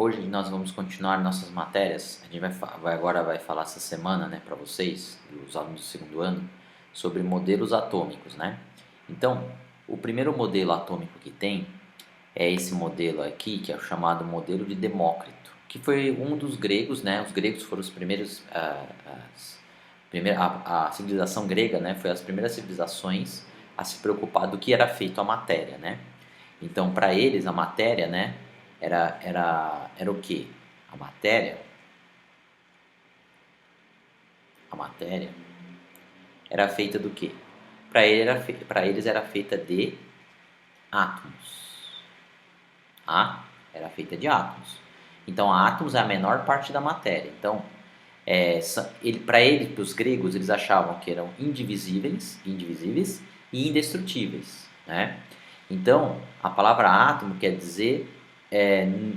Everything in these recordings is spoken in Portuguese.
Hoje nós vamos continuar nossas matérias. A gente agora vai falar essa semana, né, para vocês, os alunos do segundo ano, sobre modelos atômicos, né? Então, o primeiro modelo atômico que tem é esse modelo aqui, que é o chamado modelo de Demócrito, que foi um dos gregos, né? Os gregos foram os primeiros, a civilização grega, né, foi as primeiras civilizações a se preocupar do que era feito a matéria, né? Então, para eles, a matéria, né, era o quê? A matéria era feita do quê? Para eles era feita de átomos. Era feita de átomos. Então, átomos é a menor parte da matéria. Então, para eles, para os gregos, eles achavam que eram indivisíveis e indestrutíveis, né? Então, a palavra átomo quer dizer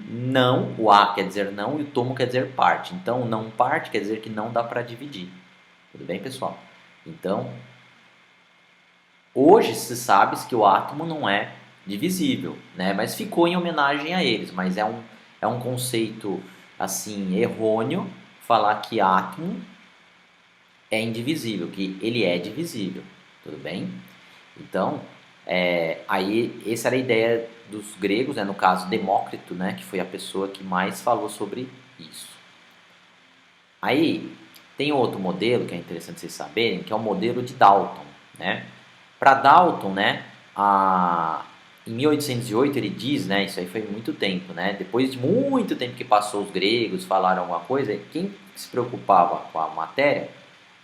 não, o A quer dizer não e o tomo quer dizer parte. Então, não parte quer dizer que não dá para dividir. Tudo bem, pessoal? Então, hoje se sabe que o átomo não é divisível, né? Mas ficou em homenagem a eles. Mas é um conceito assim errôneo falar que átomo é indivisível, que ele é divisível. Tudo bem? Então, aí essa era a ideia dos gregos, né? No caso Demócrito, né? Que foi a pessoa que mais falou sobre isso. Aí tem outro modelo que é interessante vocês saberem, que é o modelo de Dalton, né? Para Dalton, né, em 1808 ele diz, né, isso aí foi muito tempo, né? Depois de muito tempo que passou, os gregos falaram alguma coisa, quem se preocupava com a matéria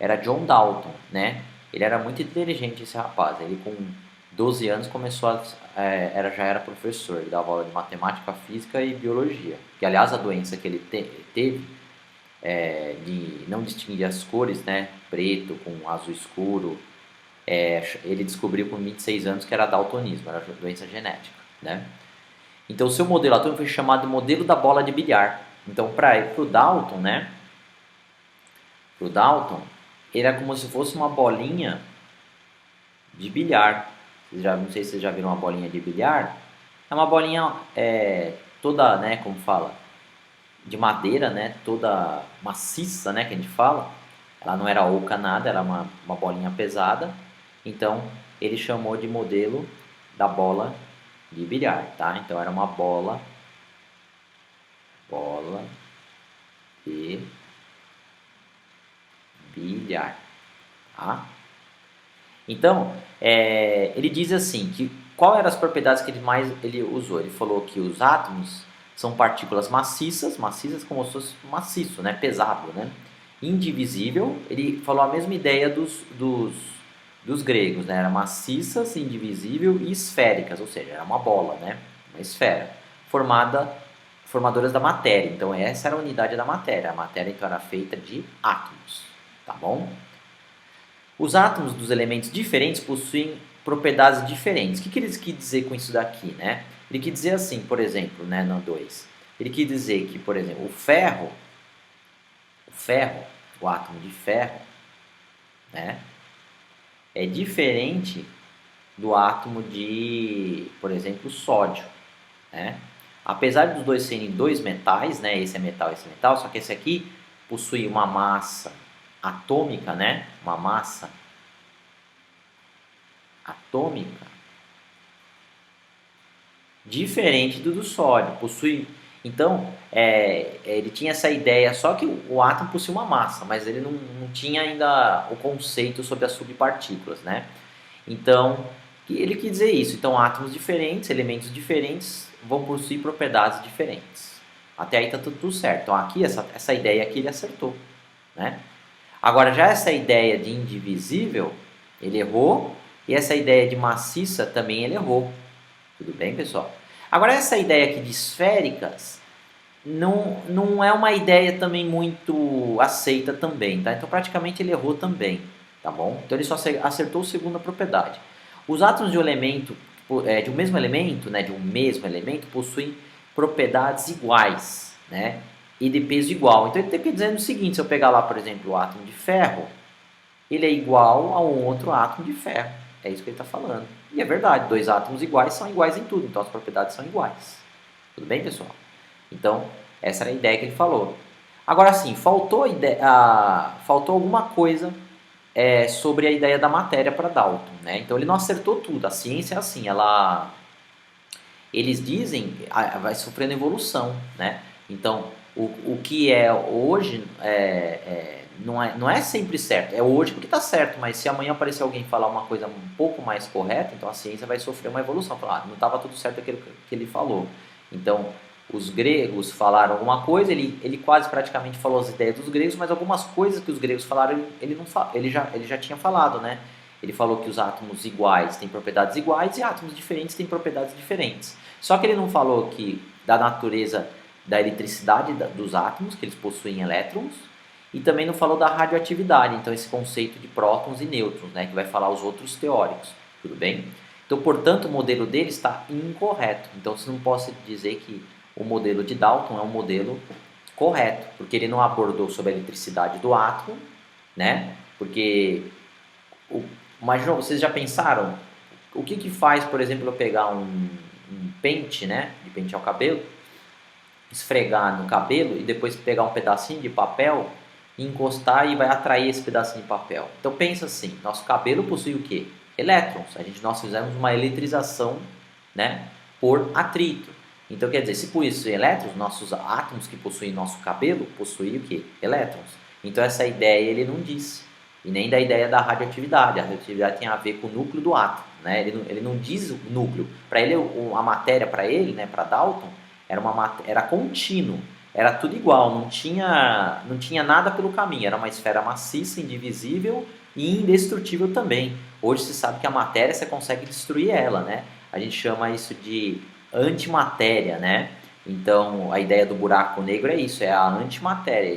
era John Dalton, né? Ele era muito inteligente, esse rapaz. Ele com 12 anos começou já era professor, ele dava aula de matemática, física e biologia. Que aliás a doença que ele teve de não distinguir as cores, né, preto com azul escuro, ele descobriu com 26 anos que era daltonismo, era doença genética, né? Então o seu modelo atômico foi chamado de modelo da bola de bilhar. Então para o Dalton, né, pro Dalton, ele era como se fosse uma bolinha de bilhar. Não sei se vocês já viram uma bolinha de bilhar. É uma bolinha toda, né, como fala, de madeira, né, toda maciça, né, que a gente fala. Ela não era oca nada, era uma bolinha pesada. Então ele chamou de modelo da bola de bilhar, tá? Então era uma bola de bilhar, tá? Então, ele diz assim, que qual eram as propriedades que ele usou? Ele falou que os átomos são partículas maciças como se fosse maciço, né? Pesado, né? Indivisível, ele falou a mesma ideia dos gregos, né? Era maciças, indivisível e esféricas, ou seja, era uma bola, né? Uma esfera, formadoras da matéria. Então essa era a unidade da matéria. A matéria então era feita de átomos, tá bom? Os átomos dos elementos diferentes possuem propriedades diferentes. O que ele quis dizer com isso daqui, né? Ele quis dizer assim, por exemplo, né, no 2. Ele quis dizer que, por exemplo, o ferro, o átomo de ferro, né, é diferente do átomo de, por exemplo, sódio, né? Apesar dos dois serem dois metais, né, esse é metal, só que esse aqui possui uma massa atômica, né? Uma massa atômica diferente do sódio. Então, ele tinha essa ideia, só que o átomo possui uma massa, mas ele não tinha ainda o conceito sobre as subpartículas, né? Então, ele quis dizer isso. Então, átomos diferentes, elementos diferentes, vão possuir propriedades diferentes. Até aí está tudo certo. Então, aqui, essa ideia aqui ele acertou, né? Agora, já essa ideia de indivisível, ele errou. E essa ideia de maciça também ele errou. Tudo bem, pessoal? Agora, essa ideia aqui de esféricas não é uma ideia também muito aceita também, tá? Então, praticamente ele errou também, tá bom? Então, ele só acertou a segunda propriedade. Os átomos de um elemento, de um mesmo elemento, né, possuem propriedades iguais, né? E de peso igual. Então, ele está dizendo o seguinte, se eu pegar lá, por exemplo, o átomo de ferro, ele é igual a um outro átomo de ferro. É isso que ele está falando. E é verdade, dois átomos iguais são iguais em tudo, então as propriedades são iguais. Tudo bem, pessoal? Então, Essa era a ideia que ele falou. Agora sim, faltou alguma coisa sobre a ideia da matéria para Dalton, né? Então ele não acertou tudo. A ciência é assim, eles dizem, vai sofrendo evolução, né? Então o que é hoje não é sempre certo. É hoje porque está certo, mas se amanhã aparecer alguém falar uma coisa um pouco mais correta, então a ciência vai sofrer uma evolução. Falar, não estava tudo certo aquilo que ele falou. Então os gregos falaram alguma coisa, ele quase praticamente falou as ideias dos gregos, mas algumas coisas que os gregos falaram ele já tinha falado, né? Ele falou que os átomos iguais têm propriedades iguais e átomos diferentes têm propriedades diferentes. Só que ele não falou que da natureza da eletricidade dos átomos, que eles possuem elétrons, e também não falou da radioatividade, então esse conceito de prótons e nêutrons, né, que vai falar os outros teóricos, tudo bem? Então, portanto, o modelo dele está incorreto. Então, você não pode dizer que o modelo de Dalton é um modelo correto, porque ele não abordou sobre a eletricidade do átomo, né? Porque, imagina, vocês já pensaram, o que faz, por exemplo, eu pegar um pente, né, de pentear o cabelo, esfregar no cabelo e depois pegar um pedacinho de papel e encostar e vai atrair esse pedacinho de papel. Então pensa assim, nosso cabelo possui o quê? Elétrons. Nós fizemos uma eletrização, né, por atrito. Então quer dizer, se possui elétrons, nossos átomos que possuem nosso cabelo possuem o quê? Elétrons. Então essa ideia ele não disse. E nem da ideia da radioatividade. A radioatividade tem a ver com o núcleo do átomo, né? Ele não diz o núcleo. Para ele, a matéria para ele, né, para Dalton, era contínuo, era tudo igual, não tinha nada pelo caminho, era uma esfera maciça, indivisível e indestrutível também. Hoje se sabe que a matéria você consegue destruir ela, né? A gente chama isso de antimatéria, né? Então a ideia do buraco negro é isso, é a antimatéria.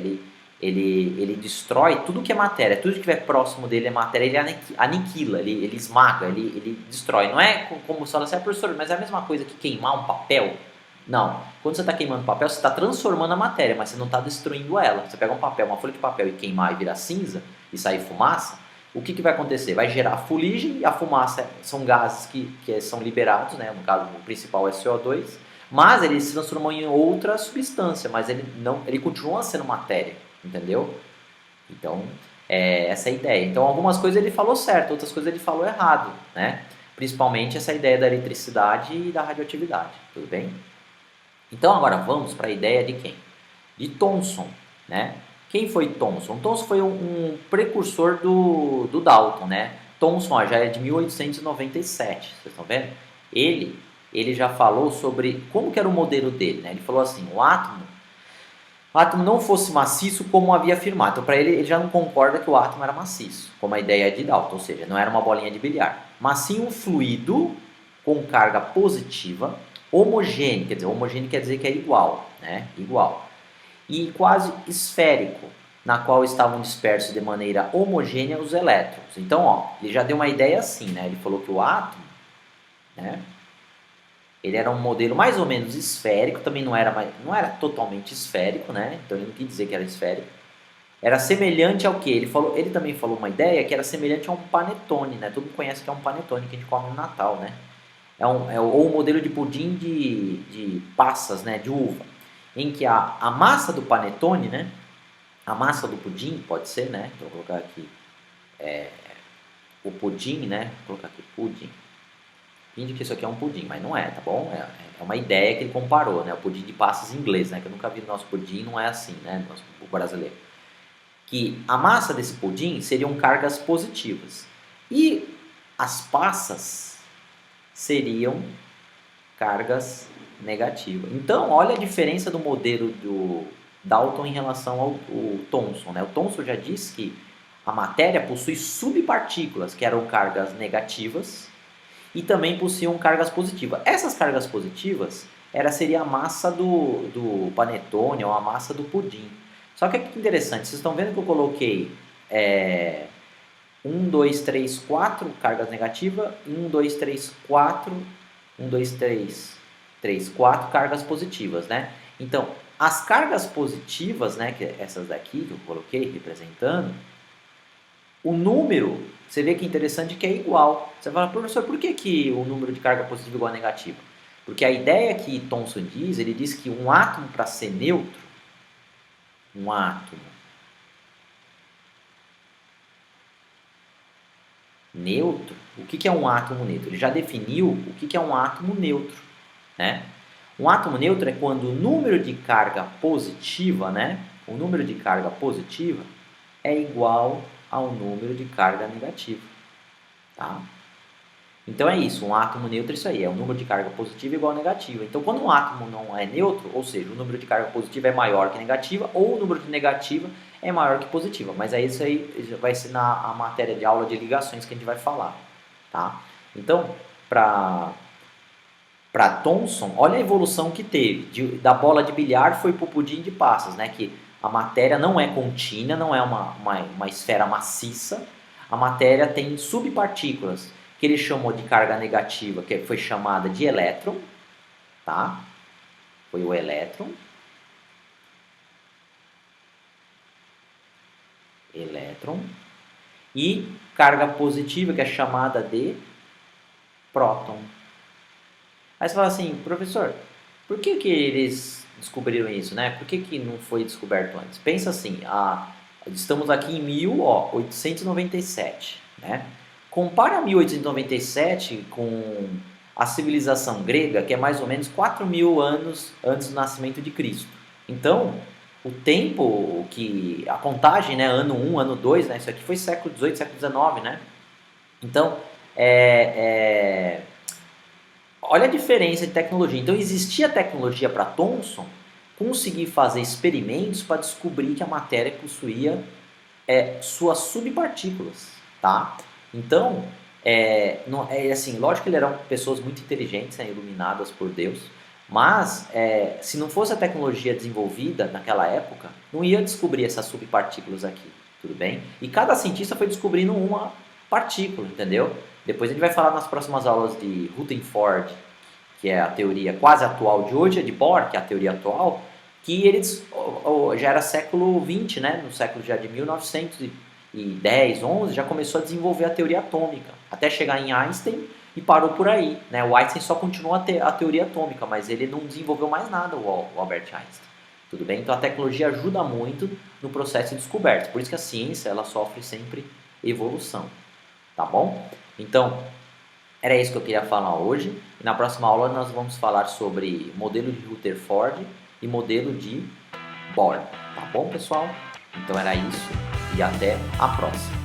Ele destrói tudo que é matéria, tudo que estiver próximo dele é matéria, ele aniquila, ele esmaga, ele destrói. Não é como só você, professor, mas é a mesma coisa que queimar um papel. Não. Quando você está queimando papel, você está transformando a matéria, mas você não está destruindo ela. Você pega um papel, uma folha de papel e queimar e virar cinza e sair fumaça, o que vai acontecer? Vai gerar fuligem e a fumaça são gases que são liberados, né? No caso, o principal é CO2, mas ele se transformou em outra substância, mas ele continua sendo matéria, entendeu? Então, essa é a ideia. Então, algumas coisas ele falou certo, outras coisas ele falou errado, né? Principalmente essa ideia da eletricidade e da radioatividade, tudo bem? Então agora vamos para a ideia de quem? De Thomson, né? Quem foi Thomson? Thomson foi um precursor do Dalton, né? Thomson já é de 1897, vocês estão vendo? Ele já falou sobre como que era o modelo dele, né? Ele falou assim, o átomo não fosse maciço como havia afirmado. Então para ele já não concorda que o átomo era maciço, como a ideia de Dalton, ou seja, não era uma bolinha de bilhar, mas sim um fluido com carga positiva, homogêneo, quer dizer que é igual, né? Igual. E quase esférico, na qual estavam dispersos de maneira homogênea os elétrons. Então, ó, ele já deu uma ideia assim, né? Ele falou que o átomo, né? Ele era um modelo mais ou menos esférico, também não era totalmente esférico, né? Então ele não quis dizer que era esférico. Era semelhante ao que? Ele também falou uma ideia que era semelhante a um panetone, né? Todo mundo conhece que é um panetone que a gente come no Natal, né? Ou um modelo de pudim de passas, né, de uva, em que a massa do panetone, né, a massa do pudim, pode ser, né, vou colocar aqui o pudim, né, vou colocar aqui pudim, finge que isso aqui é um pudim, mas não é, tá bom? É uma ideia que ele comparou, né, o pudim de passas em inglês, né, que eu nunca vi no nosso pudim, não é assim, né, o brasileiro. Que a massa desse pudim seriam cargas positivas e as passas seriam cargas negativas. Então, olha a diferença do modelo do Dalton em relação ao Thomson, né? O Thomson já disse que a matéria possui subpartículas, que eram cargas negativas, e também possuíam cargas positivas. Essas cargas positivas seria a massa do panetone ou a massa do pudim. Só que que interessante, vocês estão vendo que eu coloquei 1, 2, 3, 4 cargas negativas e 1, 2, 3, 4, 1, 2, 3, 4 cargas positivas, né? Então, as cargas positivas, né, que essas daqui que eu coloquei representando, o número, você vê que é interessante que é igual. Você fala, professor, por que o número de carga positiva é igual a negativa? Porque a ideia que Thomson diz, ele diz que um átomo para ser neutro, um átomo neutro, o que é um átomo neutro? Ele já definiu o que é um átomo neutro, né? Um átomo neutro é quando o número de carga positiva, né? O número de carga positiva é igual ao número de carga negativa, tá? Então é isso, um átomo neutro é isso aí, é o número de carga positiva igual a negativa. Então quando um átomo não é neutro, ou seja, o número de carga positiva é maior que negativa, ou o número de negativa é maior que positiva. Mas é isso aí, vai ser na matéria de aula de ligações que a gente vai falar, tá? Então, para Thomson, olha a evolução que teve, da bola de bilhar foi para o pudim de passas, né? Que a matéria não é contínua, não é uma esfera maciça, a matéria tem subpartículas, que ele chamou de carga negativa, que foi chamada de elétron, tá? Foi o elétron. Elétron. E carga positiva, que é chamada de próton. Aí você fala assim, professor, por que eles descobriram isso, né? Por que não foi descoberto antes? Pensa assim, estamos aqui em 1897, né? Compara 1897 com a civilização grega, que é mais ou menos 4.000 anos antes do nascimento de Cristo. Então, o tempo que... A contagem, né? Ano 1, ano 2, né? Isso aqui foi século XVIII, século XIX, né? Então, olha a diferença de tecnologia. Então, existia tecnologia para Thomson conseguir fazer experimentos para descobrir que a matéria possuía suas subpartículas, tá? Então, assim, lógico que eles eram pessoas muito inteligentes, né, iluminadas por Deus, mas se não fosse a tecnologia desenvolvida naquela época, não ia descobrir essas subpartículas aqui, tudo bem? E cada cientista foi descobrindo uma partícula, entendeu? Depois a gente vai falar nas próximas aulas de Rutherford, que é a teoria quase atual de hoje, a de Bohr, que é a teoria atual, que eles já era século XX, né? No século já de 1910, 11, já começou a desenvolver a teoria atômica, até chegar em Einstein e parou por aí, né? O Einstein só continuou a teoria atômica, mas ele não desenvolveu mais nada, o Albert Einstein. Tudo bem? Então a tecnologia ajuda muito no processo de descoberta, por isso que a ciência ela sofre sempre evolução, tá bom? Então, era isso que eu queria falar hoje. E na próxima aula nós vamos falar sobre modelo de Rutherford e modelo de Bohr. Tá bom, pessoal? Então era isso e até a próxima.